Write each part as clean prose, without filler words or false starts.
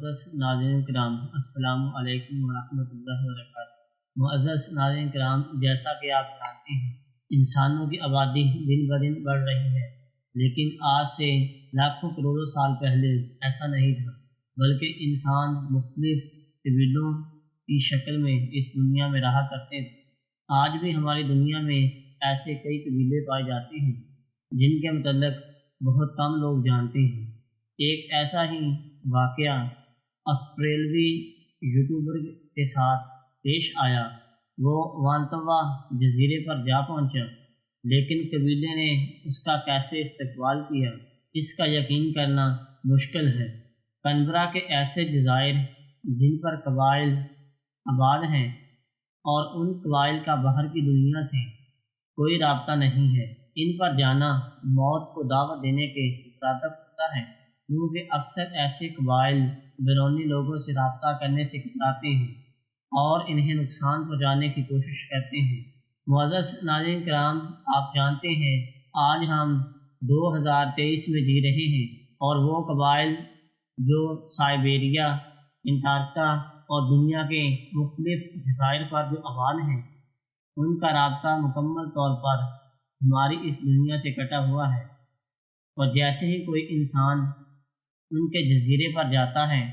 معزز ناظرین کرام، السلام علیکم ورحمۃ اللہ وبرکاتہ۔ معزز ناظرین کرام، جیسا کہ آپ جانتے ہیں انسانوں کی آبادی دن بدن بڑھ رہی ہے، لیکن آج سے لاکھوں کروڑوں سال پہلے ایسا نہیں تھا، بلکہ انسان مختلف قبیلوں کی شکل میں اس دنیا میں رہا کرتے تھے۔ آج بھی ہماری دنیا میں ایسے کئی قبیلے پائے جاتے ہیں جن کے متعلق بہت کم لوگ جانتے ہیں۔ ایک ایسا ہی واقعہ آسٹریلوی یوٹیوبر کے ساتھ پیش آیا۔ وہ وانتوا جزیرے پر جا پہنچا، لیکن قبیلے نے اس کا کیسے استقبال کیا، اس کا یقین کرنا مشکل ہے۔ کنبرا کے ایسے جزائر جن پر قبائل آباد ہیں اور ان قبائل کا باہر کی دنیا سے کوئی رابطہ نہیں ہے، ان پر جانا موت کو دعوت دینے کے مترادف ہوتا ہے، کیونکہ اکثر ایسے قبائل بیرونی لوگوں سے رابطہ کرنے سے کتراتے ہیں اور انہیں نقصان پہنچانے کی کوشش کرتے ہیں۔ معزز ناظرین کرام، آپ جانتے ہیں آج ہم 2023 میں جی رہے ہیں، اور وہ قبائل جو سائبیریا، انٹارکٹا اور دنیا کے مختلف جزائر پر جو آباد ہیں، ان کا رابطہ مکمل طور پر ہماری اس دنیا سے کٹا ہوا ہے، اور جیسے ہی کوئی انسان ان کے جزیرے پر جاتا ہے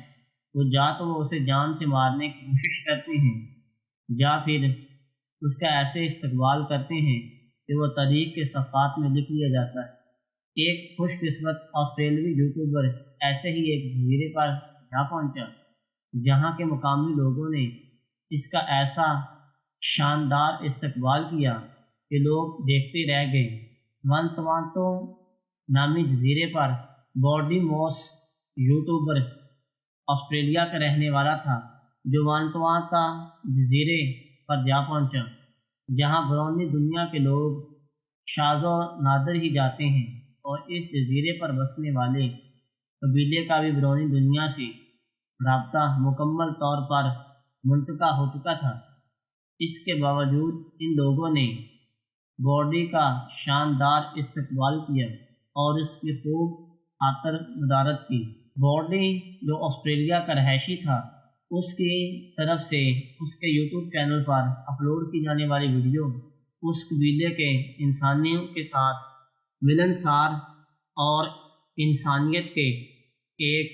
تو وہ اسے جان سے مارنے کی کوشش کرتے ہیں، یا پھر اس کا ایسے استقبال کرتے ہیں کہ وہ تاریخ کے صفحات میں لکھ لیا جاتا ہے۔ ایک خوش قسمت آسٹریلوی یوٹیوبر ایسے ہی ایک جزیرے پر جا پہنچا، جہاں کے مقامی لوگوں نے اس کا ایسا شاندار استقبال کیا کہ لوگ دیکھتے رہ گئے۔ وانتوانتو نامی جزیرے پر بورڈی موس یوٹیوبر آسٹریلیا کا رہنے والا تھا، جو وانتوانتا جزیرے پر جا پہنچا، جہاں بیرونی دنیا کے لوگ شاذ و نادر ہی جاتے ہیں، اور اس جزیرے پر بسنے والے قبیلے کا بھی بیرونی دنیا سے رابطہ مکمل طور پر منقطع ہو چکا تھا۔ اس کے باوجود ان لوگوں نے بورڈی کا شاندار استقبال کیا اور اس کی خوب خاطر مدارت کی۔ بورڈی جو آسٹریلیا کا رہائشی تھا، اس کی طرف سے اس کے یوٹیوب چینل پر اپلوڈ کی جانے والی ویڈیو اس قبیلے کے انسانیوں کے ساتھ ملنسار اور انسانیت کے ایک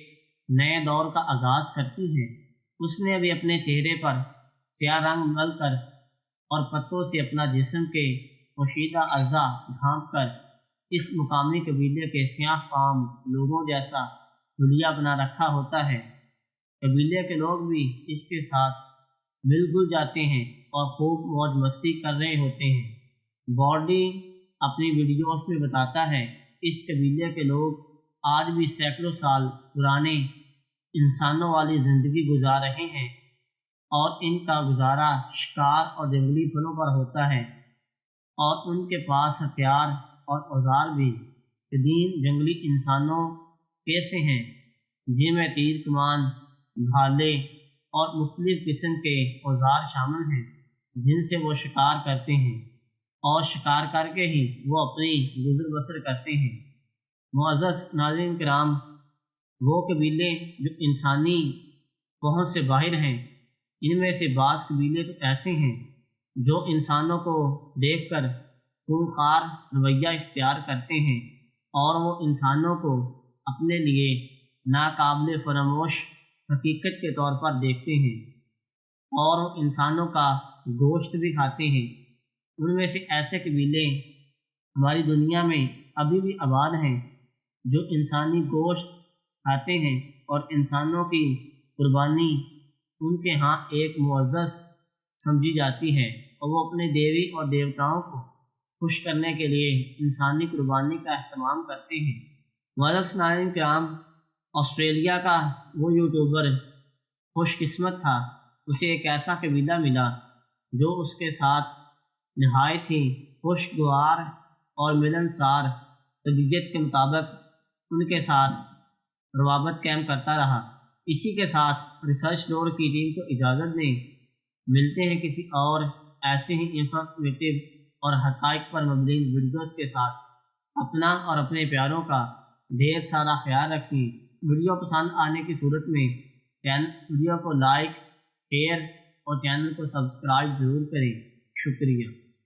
نئے دور کا آغاز کرتی ہے۔ اس نے ابھی اپنے چہرے پر سیاہ رنگ مل کر اور پتوں سے اپنا جسم کے پوشیدہ اعضاء ڈھانپ کر اس مقامی قبیلے کے سیاہ فام لوگوں جیسا حلیہ بنا رکھا ہوتا ہے۔ قبیلے کے لوگ بھی اس کے ساتھ مل گل جاتے ہیں اور خوب موج مستی کر رہے ہوتے ہیں۔ بورڈی اپنی ویڈیوز میں بتاتا ہے اس قبیلے کے لوگ آج بھی سینکڑوں سال پرانے انسانوں والی زندگی گزار رہے ہیں، اور ان کا گزارا شکار اور جنگلی پھلوں پر ہوتا ہے، اور ان کے پاس ہتھیار اور اوزار بھی قدیم جنگلی انسانوں کیسے ہیں، جن میں تیر کمان، بھالے اور مختلف قسم کے اوزار شامل ہیں، جن سے وہ شکار کرتے ہیں، اور شکار کر کے ہی وہ اپنی گزر بسر کرتے ہیں۔ معزز ناظرین کرام، وہ قبیلے جو انسانی پہنچ سے باہر ہیں، ان میں سے بعض قبیلے تو ایسے ہیں جو انسانوں کو دیکھ کر خونخوار رویہ اختیار کرتے ہیں، اور وہ انسانوں کو اپنے لیے ناقابل فراموش حقیقت کے طور پر دیکھتے ہیں، اور وہ انسانوں کا گوشت بھی کھاتے ہیں۔ ان میں سے ایسے قبیلے ہماری دنیا میں ابھی بھی آباد ہیں جو انسانی گوشت کھاتے ہیں، اور انسانوں کی قربانی ان کے ہاں ایک معزز سمجھی جاتی ہے، اور وہ اپنے دیوی اور دیوتاؤں کو خوش کرنے کے لیے انسانی قربانی کا اہتمام کرتے ہیں۔ معزز ناظرین کرام، آسٹریلیا کا وہ یوٹیوبر خوش قسمت تھا، اسے ایک ایسا قبیلہ ملا جو اس کے ساتھ نہایت ہی خوشگوار اور ملنسار طبیعت کے مطابق ان کے ساتھ روابط قائم کرتا رہا۔ اسی کے ساتھ ریسرچ ڈور کی ٹیم کو اجازت دیں۔ ملتے ہیں کسی اور ایسے ہی انفارمیٹیو اور حقائق پر مبنی ویڈیوز کے ساتھ۔ اپنا اور اپنے پیاروں کا ڈھیر سارا خیال رکھیں۔ ویڈیو پسند آنے کی صورت میں ویڈیو کو لائک، شیئر اور چینل کو سبسکرائب ضرور کریں۔ شکریہ۔